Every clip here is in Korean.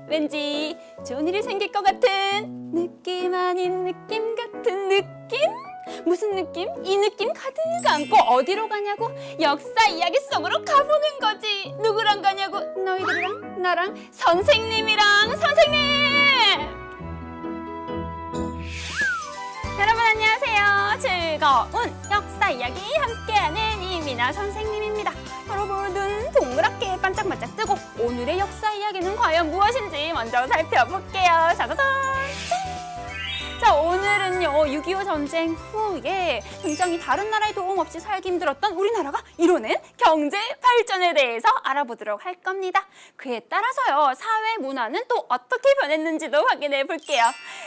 왠지 좋은 일이 생길 것 같은 느낌 아닌 느낌 같은 느낌? 무슨 느낌? 이 느낌 가득 안고 어디로 가냐고? 역사 이야기 속으로 가보는 거지. 누구랑 가냐고? 너희들이랑 나랑 선생님이랑 선생님! 여러분 안녕하세요. 즐거운 역사 이야기 함께하는 이민아 선생님입니다. 여러분 눈 동그랗게 반짝반짝 뜨고 오늘의 역사 이야기는 과연 무엇인지 먼저 살펴볼게요. 짜자잔! 자, 오늘은요 6.25 전쟁 후에 굉장히 다른 나라의 도움 없이 살기 힘들었던 우리나라가 이뤄낸 경제 발전에 대해서 알아보도록 할 겁니다. 그에 따라서요 사회 문화는 또 어떻게 변했는지도 확인해 볼게요.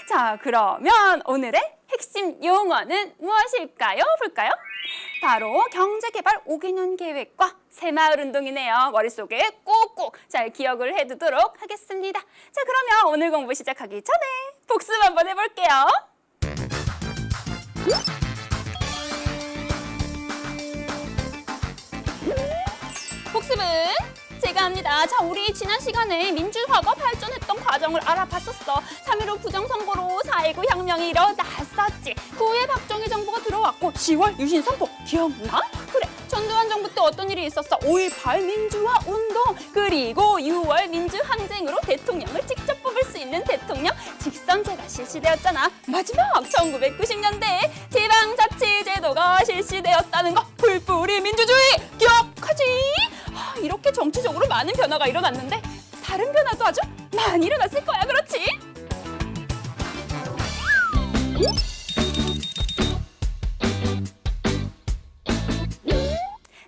자, 그러면 오늘의 핵심 용어는 무엇일까요? 볼까요? 바로 경제개발 5개년 계획과 새마을운동이네요. 머릿속에 꼭꼭 잘 기억을 해두도록 하겠습니다. 자, 그러면 오늘 공부 시작하기 전에 복습 한번 해볼게요. 복습은 제가 합니다. 자, 우리 지난 시간에 민주화가 발전했던 과정을 알아봤었어. 3.15 부정선거로 4.19 혁명이 일어났었지. 그 후에 박정희 정부가 들어왔고 10월 유신 선포 기억나? 그래, 전두환 정부 때 어떤 일이 있었어? 5.18 민주화 운동, 그리고 6월 민주항쟁으로 대통령을 직접 뽑을 수 있는 대통령 직선제가 실시되었잖아. 마지막 1990년대에 지방자치제도가 실시되었다는 거, 풀뿌리 민주주의 기억하지? 이렇게 정치적으로 많은 변화가 일어났는데 다른 변화도 아주 많이 일어났을 거야, 그렇지?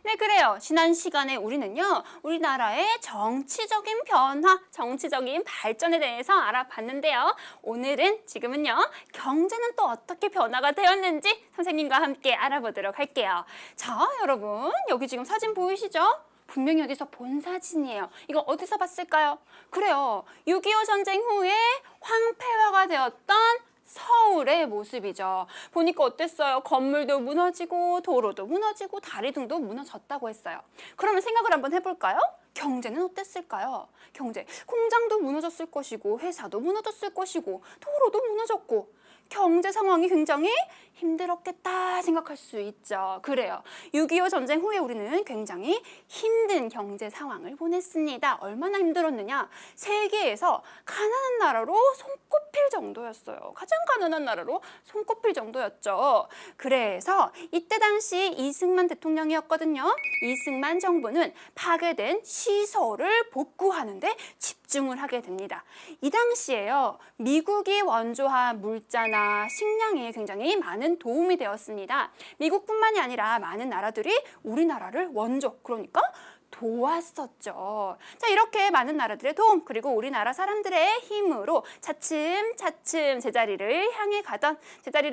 네, 그래요. 지난 시간에 우리는요 우리나라의 정치적인 변화, 정치적인 발전에 대해서 알아봤는데요. 오늘은 지금은요 경제는 또 어떻게 변화가 되었는지 선생님과 함께 알아보도록 할게요. 자, 여러분 여기 지금 사진 보이시죠? 분명히 어디서 본 사진이에요. 이거 어디서 봤을까요? 그래요. 6.25 전쟁 후에 황폐화가 되었던 서울의 모습이죠. 보니까 어땠어요? 건물도 무너지고 도로도 무너지고 다리 등도 무너졌다고 했어요. 그러면 생각을 한번 해볼까요? 경제는 어땠을까요? 경제, 공장도 무너졌을 것이고 회사도 무너졌을 것이고 도로도 무너졌고 경제 상황이 굉장히 힘들었겠다 생각할 수 있죠. 그래요. 6.25 전쟁 후에 우리는 굉장히 힘든 경제 상황을 보냈습니다. 얼마나 힘들었느냐? 세계에서 가난한 나라로 손꼽힐 정도였어요. 가장 가난한 나라로 손꼽힐 정도였죠. 그래서 이때 당시 이승만 대통령이었거든요. 이승만 정부는 파괴된 시설을 복구하는 데 집중을 하게 됩니다. 이 당시에요. 미국이 원조한 물자나 식량이 굉장히 많은 도움이 되었습니다. 미국뿐만이 아니라 많은 나라들이 우리나라를 원조, 그러니까 도왔었죠. 자, 이렇게 많은 나라들의 도움, 그리고 우리나라 사람들의 힘으로 차츰차츰 제자리를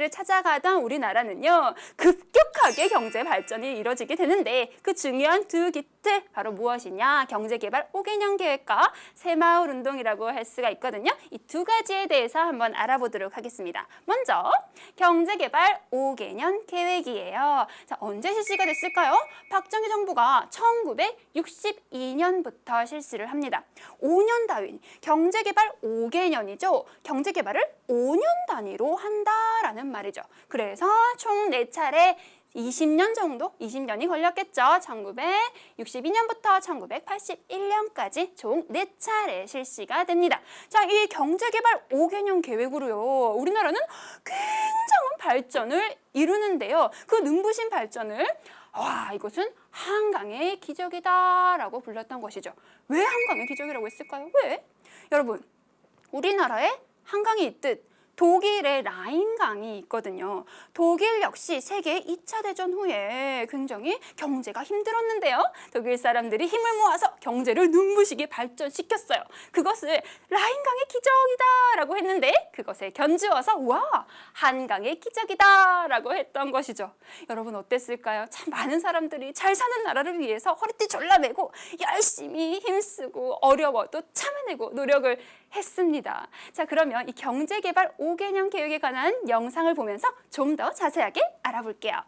찾아가던 우리나라는요 급격하게 경제 발전이 이뤄지게 되는데 그 중요한 두 기틀 바로 무엇이냐? 경제개발 5개년 계획과 새마을운동이라고 할 수가 있거든요. 이 두 가지에 대해서 한번 알아보도록 하겠습니다. 먼저 경제개발 5개년 계획이에요. 자, 언제 실시가 됐을까요? 박정희 정부가 1962년부터 실시를 합니다. 5년 단위, 경제개발 5개년이죠. 경제개발을 5년 단위로 한다라는 말이죠. 그래서 총 4차례 20년 정도, 20년이 걸렸겠죠. 1962년부터 1981년까지 총 4차례 실시가 됩니다. 자, 이 경제개발 5개년 계획으로요. 우리나라는 굉장한 발전을 이루는데요. 그 눈부신 발전을 이것은 한강의 기적이다라고 불렀던 것이죠. 왜 한강의 기적이라고 했을까요? 왜? 여러분, 우리나라에 한강이 있듯 독일의 라인강이 있거든요. 독일 역시 세계 2차 대전 후에 굉장히 경제가 힘들었는데요. 독일 사람들이 힘을 모아서 경제를 눈부시게 발전시켰어요. 그것을 라인강의 기적이다라고 했는데 그것에 견주어서 와, 한강의 기적이다라고 했던 것이죠. 여러분 어땠을까요? 참 많은 사람들이 잘 사는 나라를 위해서 허리띠 졸라매고 열심히 힘쓰고 어려워도 참아내고 노력을 했습니다. 자, 그러면 이 경제개발 5개년 계획에 관한 영상을 보면서 좀 더 자세하게 알아볼게요.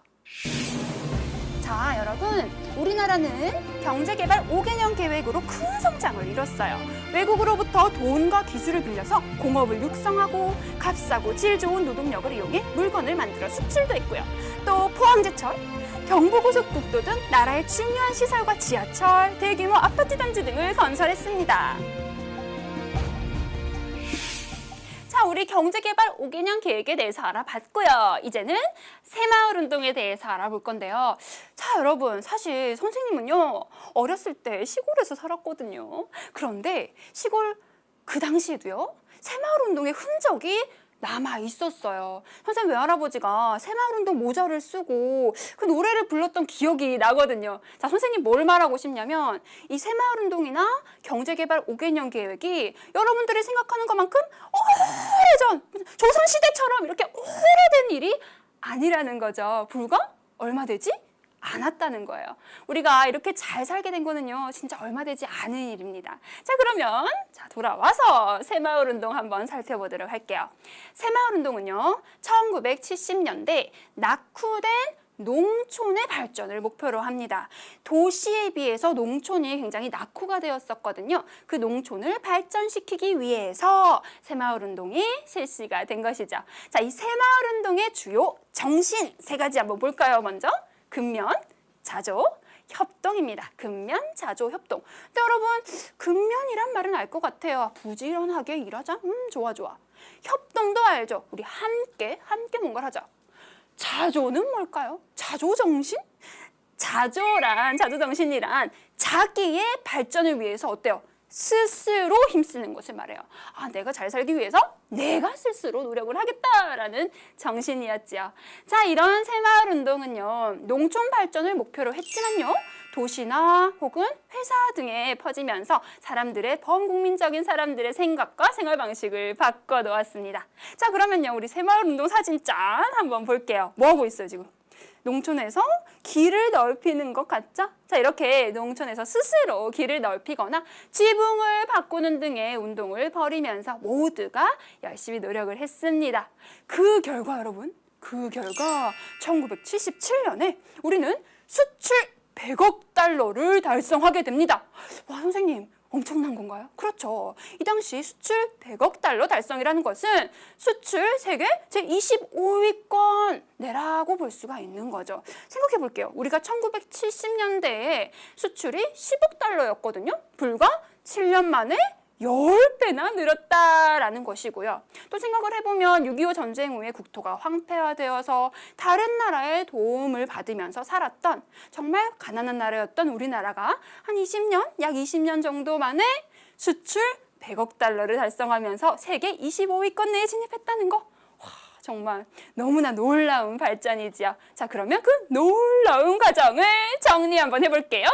자, 여러분, 우리나라는 경제개발 5개년 계획으로 큰 성장을 이뤘어요. 외국으로부터 돈과 기술을 빌려서 공업을 육성하고 값싸고 질 좋은 노동력을 이용해 물건을 만들어 수출도 했고요. 또 포항제철, 경부고속국도 등 나라의 중요한 시설과 지하철, 대규모 아파트 단지 등을 건설했습니다. 자, 우리 경제개발 5개년 계획에 대해서 알아봤고요. 이제는 새마을운동에 대해서 알아볼 건데요. 자, 여러분, 사실 선생님은요, 어렸을 때 시골에서 살았거든요. 그런데 시골 그 당시에도요, 새마을운동의 흔적이 남아 있었어요. 선생님 외할아버지가 새마을운동 모자를 쓰고 그 노래를 불렀던 기억이 나거든요. 자, 선생님 뭘 말하고 싶냐면 이 새마을운동이나 경제개발 5개년 계획이 여러분들이 생각하는 것만큼 오래전 조선시대처럼 이렇게 오래된 일이 아니라는 거죠. 불과 얼마 되지 않았다는 거예요. 우리가 이렇게 잘 살게 된 거는요, 진짜 얼마 되지 않은 일입니다. 자, 그러면 돌아와서 새마을운동 한번 살펴보도록 할게요. 새마을운동은요, 1970년대 낙후된 농촌의 발전을 목표로 합니다. 도시에 비해서 농촌이 굉장히 낙후가 되었었거든요. 그 농촌을 발전시키기 위해서 새마을운동이 실시가 된 것이죠. 자, 이 새마을운동의 주요 정신 3가지 한번 볼까요? 먼저 근면, 자조, 협동입니다. 근면, 자조, 협동. 근데 여러분, 근면이란 말은 알 것 같아요. 부지런하게 일하자? 좋아, 좋아. 협동도 알죠? 우리 함께 뭔가를 하자. 자조는 뭘까요? 자조정신? 자조정신이란 자기의 발전을 위해서 어때요? 스스로 힘쓰는 것을 말해요. 아, 내가 잘 살기 위해서 내가 스스로 노력을 하겠다라는 정신이었지요. 자, 이런 새마을운동은요, 농촌 발전을 목표로 했지만요, 도시나 혹은 회사 등에 퍼지면서 범국민적인 사람들의 생각과 생활 방식을 바꿔놓았습니다. 자, 그러면요, 우리 새마을운동 사진 짠 한번 볼게요. 뭐 하고 있어요, 지금? 농촌에서 길을 넓히는 것 같죠? 자, 이렇게 농촌에서 스스로 길을 넓히거나 지붕을 바꾸는 등의 운동을 벌이면서 모두가 열심히 노력을 했습니다. 그 결과 여러분, 1977년에 우리는 수출 100억 달러를 달성하게 됩니다. 와, 선생님, 엄청난 건가요? 그렇죠. 이 당시 수출 100억 달러 달성이라는 것은 수출 세계 제25위권 내라고 볼 수가 있는 거죠. 생각해 볼게요. 우리가 1970년대에 수출이 10억 달러였거든요. 불과 7년 만에 10배나 늘었다라는 것이고요. 또 생각을 해보면 6.25 전쟁 후에 국토가 황폐화되어서 다른 나라의 도움을 받으면서 살았던 정말 가난한 나라였던 우리나라가 약 20년 정도 만에 수출 100억 달러를 달성하면서 세계 25위권 내에 진입했다는 거. 와, 정말 너무나 놀라운 발전이지요. 자, 그러면 그 놀라운 과정을 정리 한번 해볼게요.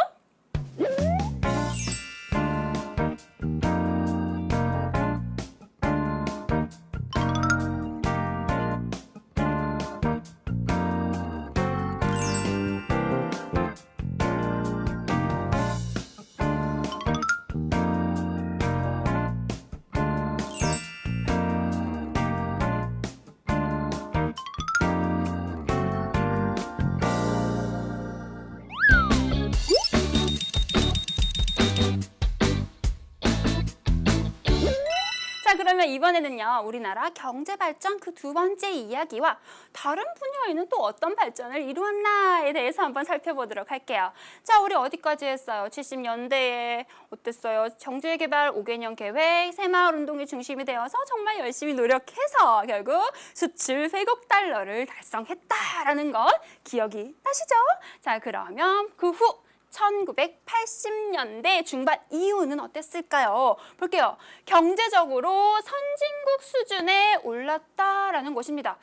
그러면 이번에는요, 우리나라 경제발전 그 2번째 이야기와 다른 분야에는 또 어떤 발전을 이루었나에 대해서 한번 살펴보도록 할게요. 자, 우리 어디까지 했어요? 70년대에 어땠어요? 경제개발 5개년 계획, 새마을운동이 중심이 되어서 정말 열심히 노력해서 결국 수출 100억 달러를 달성했다라는 것 기억이 나시죠? 자, 그러면 그 후 1980년대 중반 이후는 어땠을까요? 볼게요. 경제적으로 선진국 수준에 올랐다라는 것입니다.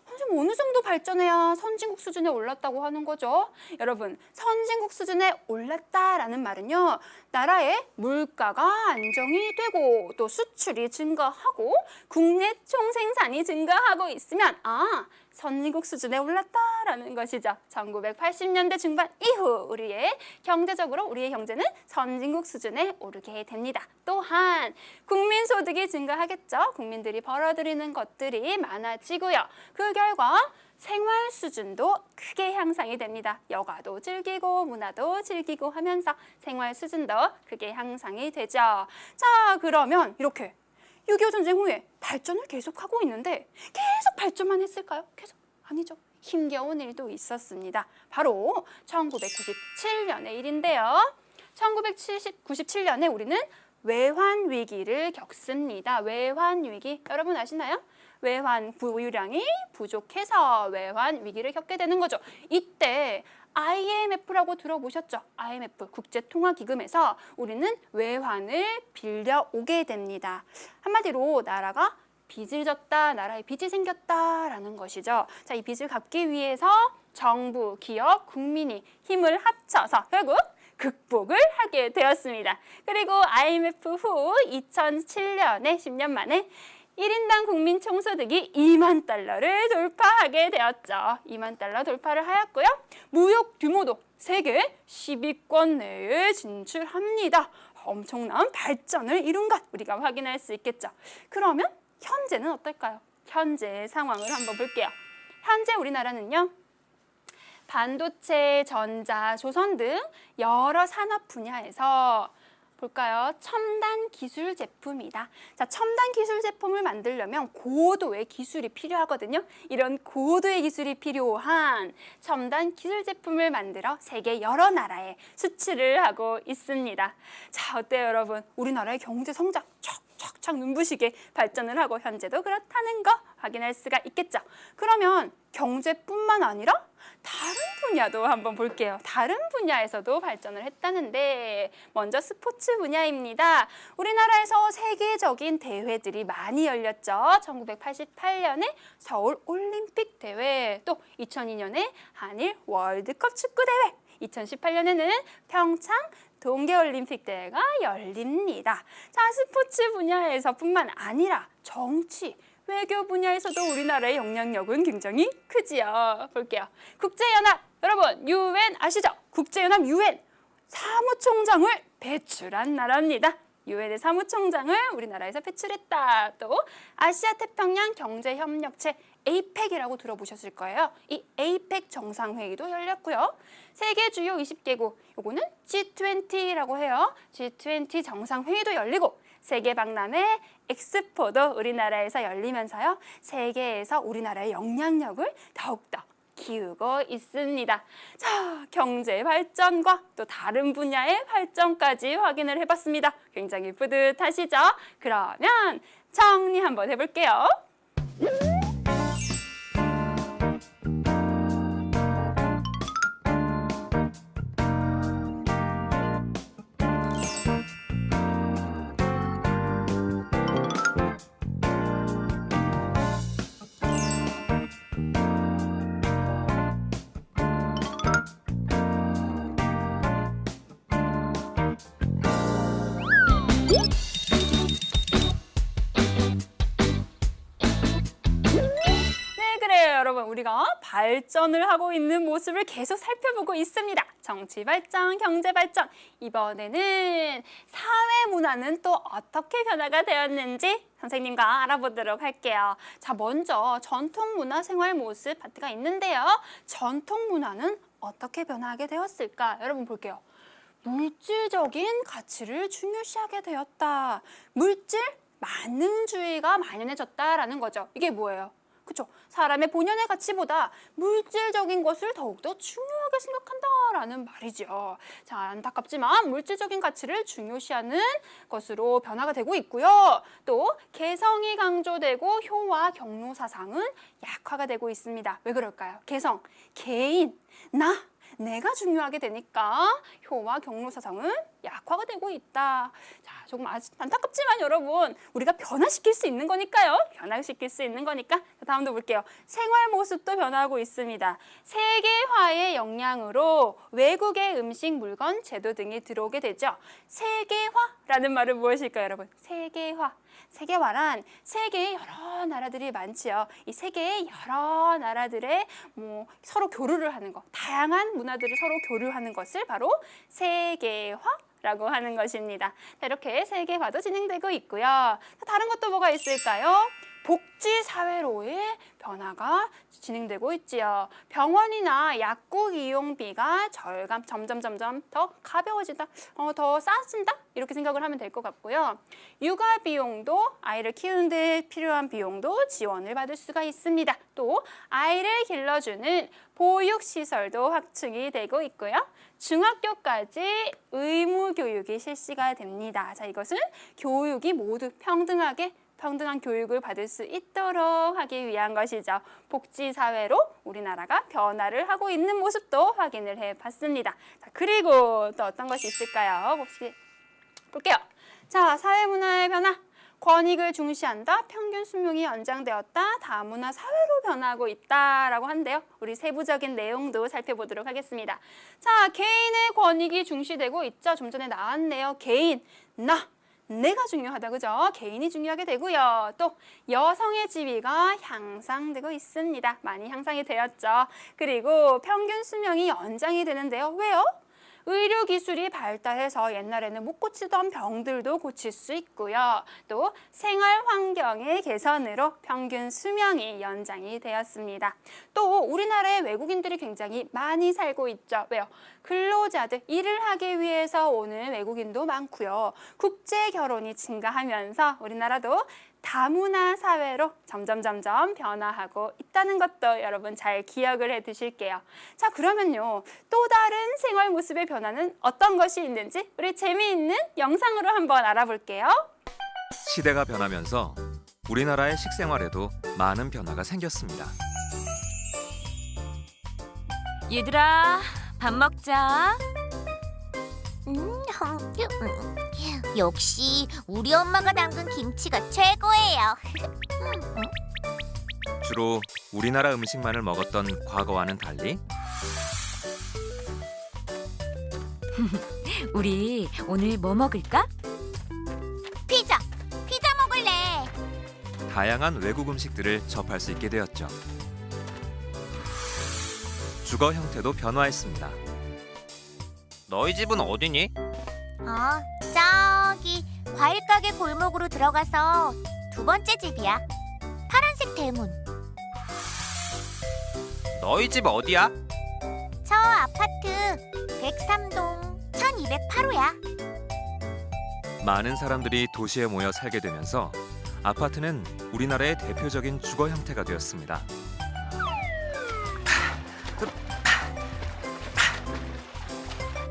선생님, 어느 정도 발전해야 선진국 수준에 올랐다고 하는 거죠? 여러분, 선진국 수준에 올랐다라는 말은요, 나라의 물가가 안정이 되고 또 수출이 증가하고 국내 총생산이 증가하고 있으면 선진국 수준에 올랐다라는 것이죠. 1980년대 중반 이후 우리의 경제는 선진국 수준에 오르게 됩니다. 또한 국민 소득이 증가하겠죠. 국민들이 벌어들이는 것들이 많아지고요. 그 결과 생활 수준도 크게 향상이 됩니다. 여가도 즐기고 문화도 즐기고 하면서 생활 수준도 크게 향상이 되죠. 자, 그러면 이렇게 6.25 전쟁 후에 발전을 계속하고 있는데 계속 발전만 했을까요? 계속 아니죠. 힘겨운 일도 있었습니다. 바로 1997년의 일인데요. 1997년에 우리는 외환 위기를 겪습니다. 외환 위기 여러분 아시나요? 외환 보유량이 부족해서 외환 위기를 겪게 되는 거죠. 이때 IMF라고 들어보셨죠? IMF, 국제통화기금에서 우리는 외환을 빌려오게 됩니다. 한마디로 나라가 빚을 졌다, 나라에 빚이 생겼다라는 것이죠. 자, 이 빚을 갚기 위해서 정부, 기업, 국민이 힘을 합쳐서 결국 극복을 하게 되었습니다. 그리고 IMF 후 2007년에 10년 만에 1인당 국민 총소득이 2만 달러를 돌파하게 되었죠. 2만 달러 돌파를 하였고요. 무역 규모도 세계 10위권 내에 진출합니다. 엄청난 발전을 이룬 것 우리가 확인할 수 있겠죠. 그러면 현재는 어떨까요? 현재 상황을 한번 볼게요. 현재 우리나라는요. 반도체, 전자, 조선 등 여러 산업 분야에서 볼까요? 첨단 기술 제품이다. 자, 첨단 기술 제품을 만들려면 고도의 기술이 필요하거든요. 이런 고도의 기술이 필요한 첨단 기술 제품을 만들어 세계 여러 나라에 수출을 하고 있습니다. 자, 어때요, 여러분? 우리나라의 경제 성장 척척 눈부시게 발전을 하고 현재도 그렇다는 거 확인할 수가 있겠죠. 그러면 경제뿐만 아니라 다른 분야도 한번 볼게요. 다른 분야에서도 발전을 했다는데 먼저 스포츠 분야입니다. 우리나라에서 세계적인 대회들이 많이 열렸죠. 1988년에 서울 올림픽 대회, 또 2002년에 한일 월드컵 축구 대회, 2018년에는 평창 동계올림픽 대회가 열립니다. 자, 스포츠 분야에서뿐만 아니라 정치, 외교 분야에서도 우리나라의 영향력은 굉장히 크지요. 볼게요. 국제연합, 여러분 UN 아시죠? 국제연합 UN 사무총장을 배출한 나라입니다. UN의 사무총장을 우리나라에서 배출했다. 또 아시아 태평양 경제협력체 APEC이라고 들어보셨을 거예요. 이 APEC 정상회의도 열렸고요. 세계 주요 20개국, 요거는 G20라고 해요. G20 정상회의도 열리고 세계 박람회 엑스포도 우리나라에서 열리면서요. 세계에서 우리나라의 영향력을 더욱더 키우고 있습니다. 자, 경제 발전과 또 다른 분야의 발전까지 확인을 해봤습니다. 굉장히 뿌듯하시죠? 그러면 정리 한번 해볼게요. 여러분, 우리가 발전을 하고 있는 모습을 계속 살펴보고 있습니다. 정치 발전, 경제 발전. 이번에는 사회 문화는 또 어떻게 변화가 되었는지 선생님과 알아보도록 할게요. 자, 먼저 전통 문화 생활 모습 파트가 있는데요. 전통 문화는 어떻게 변화하게 되었을까? 여러분 볼게요. 물질적인 가치를 중요시하게 되었다. 물질 만능주의가 만연해졌다라는 거죠. 이게 뭐예요? 그렇죠? 사람의 본연의 가치보다 물질적인 것을 더욱더 중요하게 생각한다라는 말이죠. 자, 안타깝지만 물질적인 가치를 중요시하는 것으로 변화가 되고 있고요. 또 개성이 강조되고 효와 경로 사상은 약화가 되고 있습니다. 왜 그럴까요? 개성, 개인, 내가 중요하게 되니까 효와 경로 사상은 약화가 되고 있다. 자, 조금 안타깝지만 여러분, 우리가 변화시킬 수 있는 거니까요. 변화시킬 수 있는 거니까. 자, 다음도 볼게요. 생활 모습도 변하고 있습니다. 세계화의 영향으로 외국의 음식, 물건, 제도 등이 들어오게 되죠. 세계화라는 말은 무엇일까요, 여러분? 세계화. 세계화란 세계에 여러 나라들이 많지요. 이 세계의 여러 나라들의 서로 교류를 하는 것, 다양한 문화들을 서로 교류하는 것을 바로 세계화라고 하는 것입니다. 자, 이렇게 세계화도 진행되고 있고요. 자, 다른 것도 뭐가 있을까요? 복지사회로의 변화가 진행되고 있지요. 병원이나 약국 이용비가 점점 더 가벼워진다, 더 싸진다 이렇게 생각을 하면 될 것 같고요. 육아 비용도 아이를 키우는 데 필요한 비용도 지원을 받을 수가 있습니다. 또 아이를 길러주는 보육시설도 확충이 되고 있고요. 중학교까지 의무 교육이 실시가 됩니다. 자, 이것은 교육이 모두 평등한 교육을 받을 수 있도록 하기 위한 것이죠. 복지사회로 우리나라가 변화를 하고 있는 모습도 확인을 해봤습니다. 자, 그리고 또 어떤 것이 있을까요? 볼게요. 자, 사회문화의 변화. 권익을 중시한다. 평균 수명이 연장되었다. 다문화 사회로 변하고 있다라고 한데요. 우리 세부적인 내용도 살펴보도록 하겠습니다. 자, 개인의 권익이 중시되고 있죠. 좀 전에 나왔네요. 개인, 내가 중요하다, 그죠? 개인이 중요하게 되고요. 또 여성의 지위가 향상되고 있습니다. 많이 향상이 되었죠. 그리고 평균 수명이 연장이 되는데요. 왜요? 의료기술이 발달해서 옛날에는 못 고치던 병들도 고칠 수 있고요. 또 생활 환경의 개선으로 평균 수명이 연장이 되었습니다. 또 우리나라에 외국인들이 굉장히 많이 살고 있죠. 왜요? 근로자들, 일을 하기 위해서 오는 외국인도 많고요. 국제 결혼이 증가하면서 우리나라도 다문화 사회로 점점 변화하고 있다는 것도 여러분 잘 기억을 해 두실게요. 자, 그러면요. 또 다른 생활 모습의 변화는 어떤 것이 있는지 우리 재미있는 영상으로 한번 알아볼게요. 시대가 변하면서 우리나라의 식생활에도 많은 변화가 생겼습니다. 얘들아, 밥 먹자. 역시 우리 엄마가 담근 김치가 최고예요. 주로 우리나라 음식만을 먹었던 과거와는 달리 우리 오늘 뭐 먹을까? 피자 먹을래. 다양한 외국 음식들을 접할 수 있게 되었죠. 주거 형태도 변화했습니다. 너희 집은 어디니? 저기 과일 가게 골목으로 들어가서 두 번째 집이야. 파란색 대문. 너희 집 어디야? 저 아파트 103동 1208호야. 많은 사람들이 도시에 모여 살게 되면서 아파트는 우리나라의 대표적인 주거 형태가 되었습니다.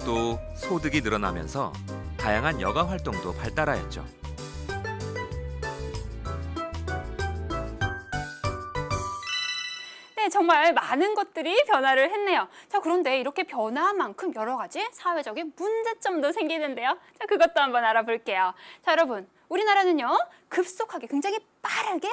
또 소득이 늘어나면서 다양한 여가 활동도 발달하였죠. 네, 정말 많은 것들이 변화를 했네요. 자, 그런데 이렇게 변화한 만큼 여러 가지 사회적인 문제점도 생기는데요. 자, 그것도 한번 알아볼게요. 자, 여러분, 우리나라는요, 급속하게 굉장히 빠르게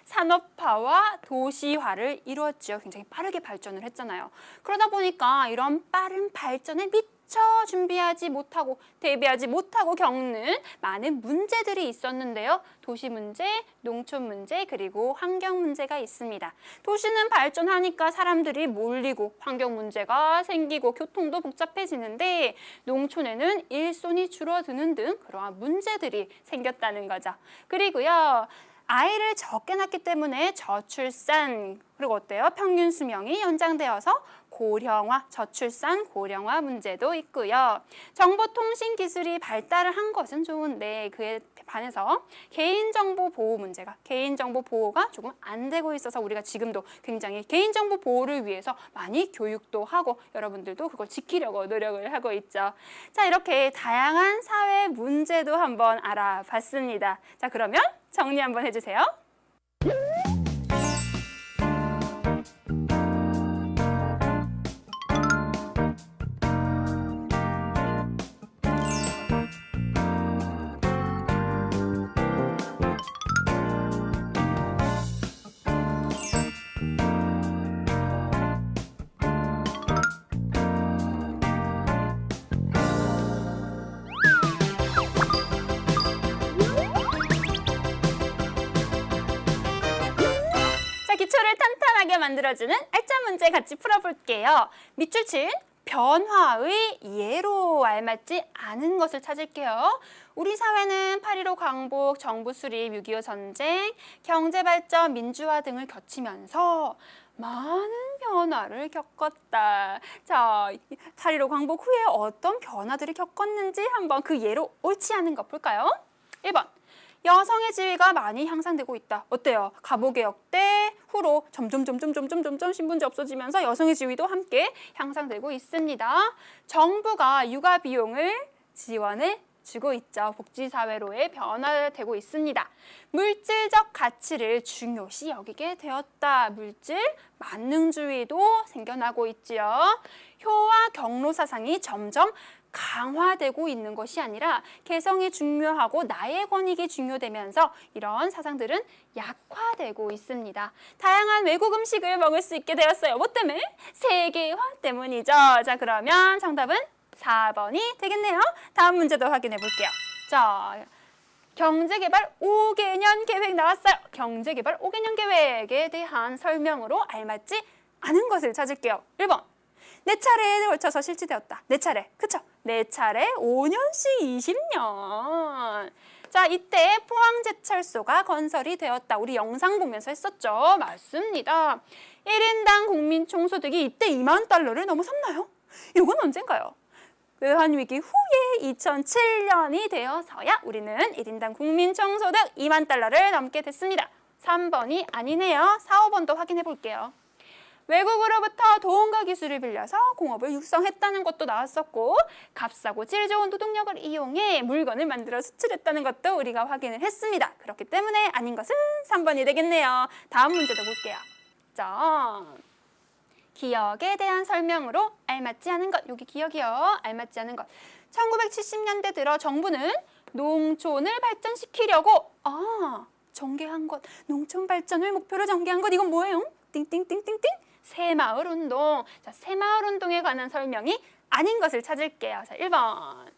산업화와 도시화를 이루었죠. 굉장히 빠르게 발전을 했잖아요. 그러다 보니까 이런 빠른 발전에 미처 준비하지 못하고 대비하지 못하고 겪는 많은 문제들이 있었는데요. 도시 문제, 농촌 문제, 그리고 환경 문제가 있습니다. 도시는 발전하니까 사람들이 몰리고 환경 문제가 생기고 교통도 복잡해지는데 농촌에는 일손이 줄어드는 등 그러한 문제들이 생겼다는 거죠. 그리고요. 아이를 적게 낳기 때문에 저출산, 그리고 어때요? 평균 수명이 연장되어서 고령화, 저출산, 고령화 문제도 있고요. 정보통신 기술이 발달을 한 것은 좋은데 그에 반해서 개인정보 보호 문제가, 개인정보 보호가 조금 안 되고 있어서 우리가 지금도 굉장히 개인정보 보호를 위해서 많이 교육도 하고 여러분들도 그걸 지키려고 노력을 하고 있죠. 자, 이렇게 다양한 사회 문제도 한번 알아봤습니다. 자, 그러면 정리 한번 해주세요. 기초를 탄탄하게 만들어주는 알짜 문제 같이 풀어볼게요. 밑줄 친 변화의 예로 알맞지 않은 것을 찾을게요. 우리 사회는 8.15 광복, 정부 수립, 6.25 전쟁, 경제발전, 민주화 등을 거치면서 많은 변화를 겪었다. 자, 8.15 광복 후에 어떤 변화들을 겪었는지 한번 그 예로 옳지 않은 거 볼까요? 1번. 여성의 지위가 많이 향상되고 있다. 어때요? 갑오개혁 때 후로 점점 신분제 없어지면서 여성의 지위도 함께 향상되고 있습니다. 정부가 육아 비용을 지원해 주고 있죠. 복지사회로의 변화되고 있습니다. 물질적 가치를 중요시 여기게 되었다. 물질 만능주의도 생겨나고 있지요. 효와 경로 사상이 점점 강화되고 있는 것이 아니라 개성이 중요하고 나의 권익이 중요되면서 이런 사상들은 약화되고 있습니다. 다양한 외국 음식을 먹을 수 있게 되었어요. 뭐 때문에? 세계화 때문이죠. 자, 그러면 정답은 4번이 되겠네요. 다음 문제도 확인해 볼게요. 자, 경제개발 5개년 계획 나왔어요. 경제개발 5개년 계획에 대한 설명으로 알맞지 않은 것을 찾을게요. 1번. 4차례에 걸쳐서 실시되었다. 4차례. 그쵸? 4차례 5년씩 20년. 자, 이때 포항제철소가 건설이 되었다. 우리 영상 보면서 했었죠. 맞습니다. 1인당 국민 총소득이 이때 2만 달러를 넘어섰나요? 이건 언젠가요? 외환위기 후에 2007년이 되어서야 우리는 1인당 국민 총소득 2만 달러를 넘게 됐습니다. 3번이 아니네요. 4, 5번도 확인해 볼게요. 외국으로부터 돈과 기술을 빌려서 공업을 육성했다는 것도 나왔었고 값싸고 질 좋은 노동력을 이용해 물건을 만들어 수출했다는 것도 우리가 확인을 했습니다. 그렇기 때문에 아닌 것은 3번이 되겠네요. 다음 문제도 볼게요. 자, 기억에 대한 설명으로 알맞지 않은 것. 여기 기억이요. 알맞지 않은 것. 1970년대 들어 정부는 농촌을 발전시키려고 전개한 것. 농촌 발전을 목표로 전개한 것. 이건 뭐예요? 띵띵띵띵띵. 새마을운동. 자, 새마을운동에 관한 설명이 아닌 것을 찾을게요. 자, 1번.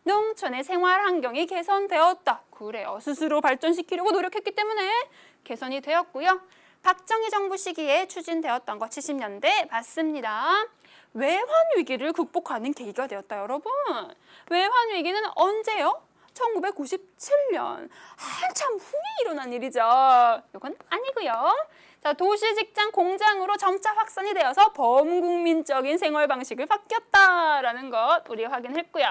농촌의 생활 환경이 개선되었다. 그래요. 스스로 발전시키려고 노력했기 때문에 개선이 되었고요. 박정희 정부 시기에 추진되었던 거 70년대 맞습니다. 외환 위기를 극복하는 계기가 되었다, 여러분. 외환 위기는 언제요? 1997년. 한참 후에 일어난 일이죠. 이건 아니고요. 자, 도시, 직장, 공장으로 점차 확산이 되어서 범국민적인 생활 방식을 바뀌었다라는 것 우리 확인했고요.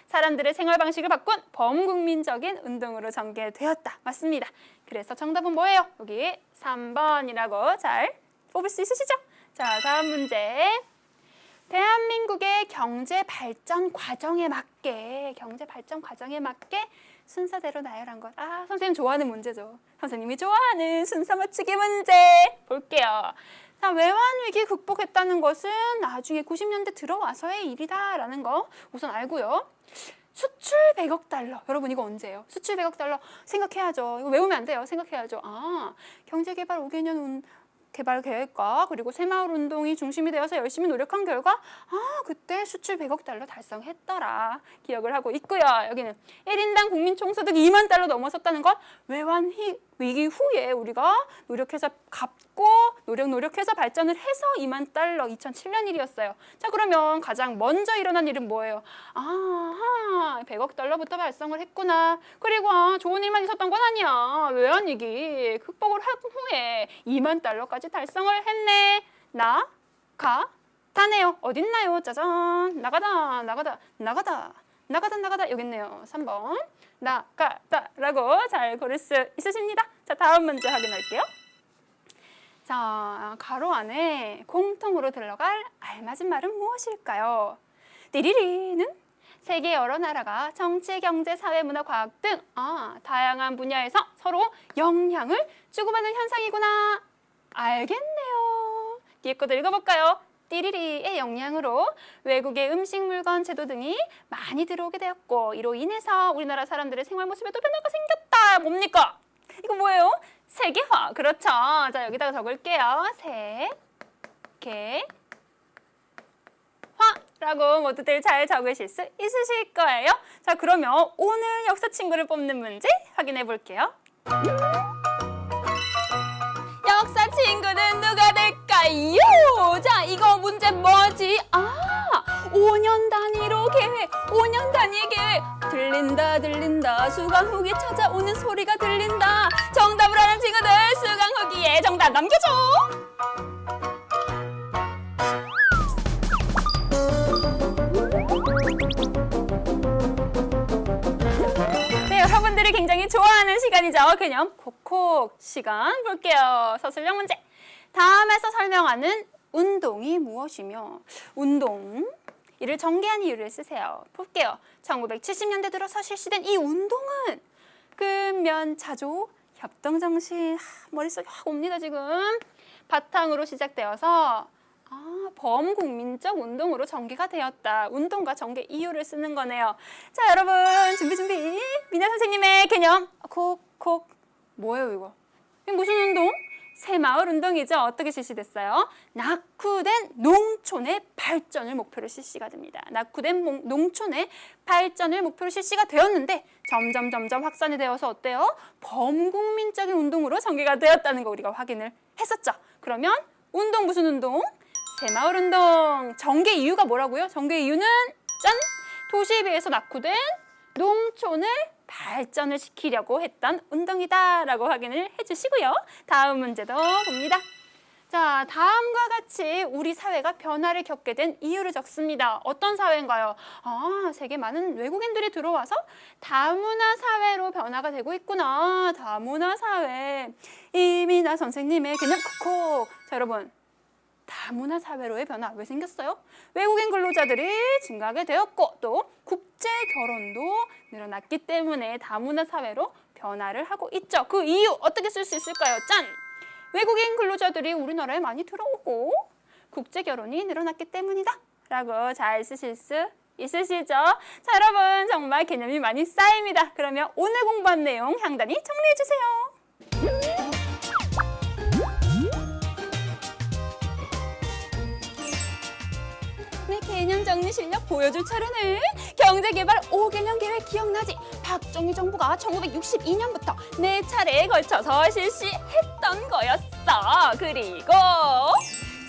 사람들의 생활 방식을 바꾼 범국민적인 운동으로 전개되었다. 맞습니다. 그래서 정답은 뭐예요? 여기 3번이라고 잘 뽑을 수 있으시죠? 자, 다음 문제. 대한민국의 경제 발전 과정에 맞게 순서대로 나열한 것. 선생님 좋아하는 문제죠. 선생님이 좋아하는 순서 맞추기 문제 볼게요. 자, 외환위기 극복했다는 것은 나중에 90년대 들어와서의 일이다라는 거 우선 알고요. 수출 100억 달러. 여러분 이거 언제예요? 수출 100억 달러 생각해야죠. 이거 외우면 안 돼요. 생각해야죠. 경제개발 5개년 개발 계획과 그리고 새마을운동이 중심이 되어서 열심히 노력한 결과 그때 수출 100억 달러 달성했더라. 기억을 하고 있고요. 여기는 1인당 국민 총소득 2만 달러 넘어섰다는 것 외환 위기 후에 우리가 노력해서 갚고 노력해서 발전을 해서 2만 달러 2007년 일이었어요. 자, 그러면 가장 먼저 일어난 일은 뭐예요? 100억 달러부터 발성을 했구나. 그리고 좋은 일만 있었던 건 아니야. 외환위기 극복을 한 후에 2만 달러까지 달성을 했네. 다네요. 어딨나요? 짜잔. 나가다. 여기 있네요. 3번. 나가다라고 잘 고를 수 있으십니다. 자, 다음 문제 확인할게요. 자, 가로 안에 공통으로 들어갈 알맞은 말은 무엇일까요? 띠리리는 세계 여러 나라가 정치, 경제, 사회, 문화, 과학 등 다양한 분야에서 서로 영향을 주고받는 현상이구나. 알겠네요. 뒤에 것도 읽어볼까요? 띠리리의 영향으로 외국의 음식, 물건, 제도 등이 많이 들어오게 되었고 이로 인해서 우리나라 사람들의 생활 모습에도 변화가 생겼다. 뭡니까? 이거 뭐예요? 세계화. 그렇죠. 자, 여기다가 적을게요. 세계화라고 모두들 잘 적으실 수 있으실 거예요. 자, 그러면 오늘 역사 친구를 뽑는 문제 확인해 볼게요. 역사 친구 오늘은 누가 될까요? 자, 이거 문제 뭐지? 5년 단위로 계획, 5년 단위의 계획. 들린다, 들린다. 수강 후기 찾아오는 소리가 들린다. 정답을 아는 친구들 수강 후기에 정답 남겨줘. 네, 여러분들이 굉장히 좋아하는 시간이죠. 개념 콕콕 시간 볼게요. 서술형 문제. 다음에서 설명하는 운동이 무엇이며 운동 이를 전개한 이유를 쓰세요. 볼게요. 1970년대 들어서 실시된 이 운동은 근면차조 협동정신 머릿속에 확 옵니다 지금. 바탕으로 시작되어서 범국민적 운동으로 전개가 되었다. 운동과 전개 이유를 쓰는 거네요. 자, 여러분 준비. 미나 선생님의 개념 콕콕 뭐예요 이거? 이게 무슨 운동? 새마을 운동이죠. 어떻게 실시됐어요? 낙후된 농촌의 발전을 목표로 실시가 됩니다. 낙후된 농촌의 발전을 목표로 실시가 되었는데 점점 확산이 되어서 어때요? 범국민적인 운동으로 전개가 되었다는 거 우리가 확인을 했었죠. 그러면 운동 무슨 운동? 새마을 운동. 전개 이유가 뭐라고요? 전개 이유는 짠! 도시에 비해서 낙후된 농촌을 발전을 시키려고 했던 운동이다라고 확인을 해주시고요. 다음 문제도 봅니다. 자, 다음과 같이 우리 사회가 변화를 겪게 된 이유를 적습니다. 어떤 사회인가요? 세계 많은 외국인들이 들어와서 다문화 사회로 변화가 되고 있구나. 다문화 사회. 이미나 선생님의 개념 콕콕. 자, 여러분. 다문화 사회로의 변화 왜 생겼어요? 외국인 근로자들이 증가하게 되었고 또 국제 결혼도 늘어났기 때문에 다문화 사회로 변화를 하고 있죠. 그 이유 어떻게 쓸 수 있을까요? 짠! 외국인 근로자들이 우리나라에 많이 들어오고 국제 결혼이 늘어났기 때문이다 라고 잘 쓰실 수 있으시죠? 자, 여러분 정말 개념이 많이 쌓입니다. 그러면 오늘 공부한 내용 향단이 정리해 주세요. 개념 정리 실력 보여줄 차례네. 경제개발 5개년 계획 기억나지? 박정희 정부가 1962년부터 4차례에 걸쳐서 실시했던 거였어. 그리고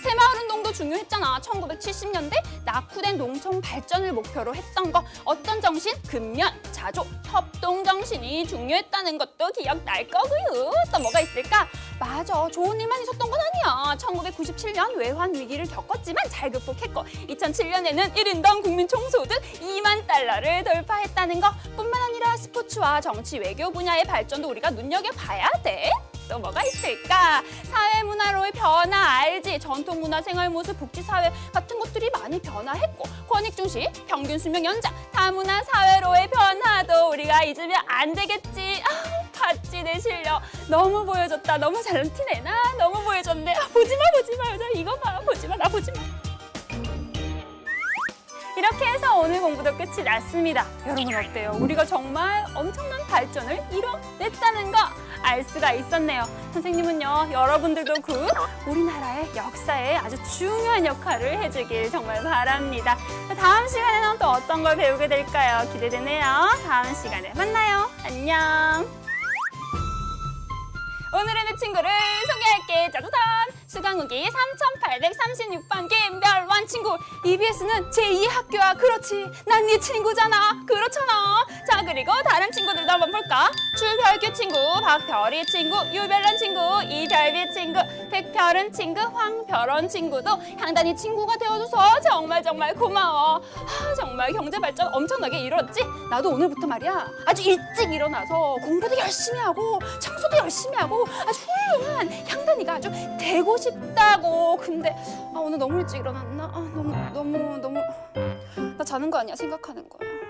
새마을 운동도 중요했잖아. 1970년대 낙후된 농촌 발전을 목표로 했던 거. 어떤 정신? 근면, 자조, 협동 정신이 중요했다는 것도 기억날 거고요. 또 뭐가 있을까? 맞아. 좋은 일만 있었던 건 아니야. 1997년 외환 위기를 겪었지만 잘 극복했고 2007년에는 1인당 국민 총소득 2만 달러를 돌파했다는 거 뿐만 아니라 스포츠와 정치 외교 분야의 발전도 우리가 눈여겨봐야 돼. 또 뭐가 있을까? 사회문화로의 변화 알지? 전통문화, 생활모습, 복지사회 같은 것들이 많이 변화했고 권익중시, 평균 수명 연장, 다문화 사회로의 변화도 우리가 잊으면 안 되겠지. 봤지 내 실력. 너무 보여줬다. 너무 잘 티내. 나 너무 보여줬네. 보지마. 여자 이거 봐. 보지마. 나 보지마. 이렇게 해서 오늘 공부도 끝이 났습니다. 여러분 어때요? 우리가 정말 엄청난 발전을 이뤄냈다는 거 알 수가 있었네요. 선생님은요, 여러분들도 우리나라의 역사에 아주 중요한 역할을 해주길 정말 바랍니다. 다음 시간에는 또 어떤 걸 배우게 될까요? 기대되네요. 다음 시간에 만나요. 안녕. 오늘의 내 친구를 소개할게. 짜자잔! 수강후기 3836번 김별원 친구. EBS는 제2의 학교야. 그렇지. 난 네 친구잖아. 그렇잖아. 자, 그리고 다른 친구들도 한번 볼까? 추별규 친구, 박별이 친구, 유별란 친구, 이별비 친구, 백별은 친구, 황별원 친구도 향단이 친구가 되어줘서 정말 고마워. 정말 경제 발전 엄청나게 이뤘지? 나도 오늘부터 말이야. 아주 일찍 일어나서 공부도 열심히 하고 청소도 열심히 하고 아주 훌륭한 향단이가 아주 되고 싶다고. 근데 오늘 너무 일찍 일어났나? 너무 나 자는 거 아니야? 생각하는 거야.